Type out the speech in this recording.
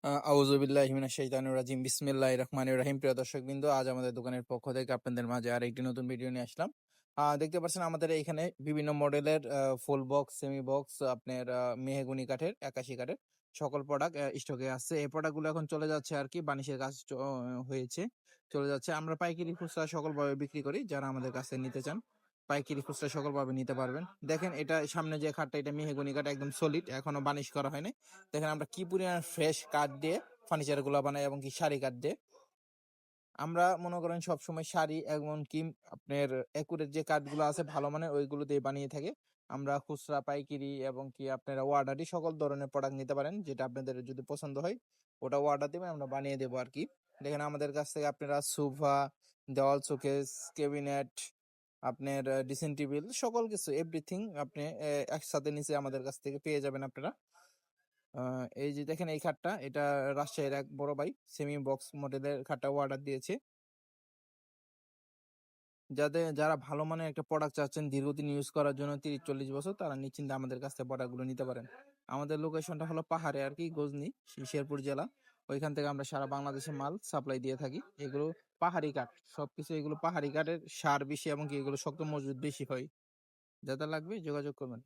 আউযুবিল্লাহি মিনাশ শাইতানির রাজিম। বিসমিল্লাহির রহমানির রহিম। প্রিয় দর্শকবৃন্দ, আজ আমাদের দোকানের পক্ষ থেকে আপনাদের মাঝে আরেকটি নতুন ভিডিও নিয়ে আসলাম। দেখতে পাচ্ছেন আমাদের এইখানে বিভিন্ন মডেলের ফুল বক্স, সেমি বক্স, আপনার মেহগনি কাঠের, আকাশি কাঠের সকল প্রোডাক্ট স্টকে আছে। এই প্রোডাক্টগুলো এখন চলে যাচ্ছে আর কি, বানিশের কাজ হয়েছে, চলে যাচ্ছে। আমরা পাইকারি খুচরা সকলভাবে বিক্রি করি। যারা আমাদের কাছে নিতে চান পাইকারি খুচরা সকলভাবে নিতে পারবেন। দেখেন এটা সামনে যে খাটটা, এটা মেহগনি কাঠ, একদম সলিড, এখনো বানিশ করা হয়নি। দেখেন আমরা কি পরিমাণ ফ্রেশ কাঠ দিয়ে ফার্নিচার গুলা বানাই এবং কি শাড়ি কাঠ দিয়ে। আমরা মনে করেন সবসময় শাড়ি এবং কি আপনার একুরের যে কাঠগুলো আছে ভালো মানের, ওইগুলো দিয়ে বানিয়ে থাকে। আমরা খুচরা, পাইকারি এবং কি আপনারা অর্ডারই সকল ধরনের প্রোডাক্ট নিতে পারেন। যেটা আপনাদের যদি পছন্দ হয় ওটা অর্ডার দিবেন, আমরা বানিয়ে দেবো আর কি। দেখেন আমাদের কাছ থেকে আপনারা সোফা, দেওয়াল শোকেস, ক্যাবিনেট, আপনার ড্রেসিং টেবিল, সকল কিছু এভরিথিং আপনি একসাথে নিচে আমাদের কাছ থেকে পেয়ে যাবেন আপনারা। এই যে দেখেন এই খাটটা, এটা রাজশাহীর এক বড় ভাই সেমি বক্স মডেলের খাটটা অর্ডার দিয়েছে। যারা ভালো মানের একটা প্রোডাক্ট চাচ্ছেন দীর্ঘদিন ইউজ করার জন্য, 30-40 বছর, তারা নিশ্চিন্তে আমাদের কাছ থেকে প্রোডাক্টগুলো নিতে পারেন। আমাদের লোকেশনটা হলো পাহাড়ে আর কি, গজনি, শেরপুর জেলা। ওইখান থেকে আমরা সারা বাংলাদেশে মাল সাপ্লাই দিয়ে থাকি। এগুলো পাহাড়ি কাঠ, সবকিছু এগুলো পাহাড়ি কাঠের, সার বেশি এবং কি এগুলো শক্ত মজবুত বেশি হয়। যাদের লাগবে যোগাযোগ করবেন।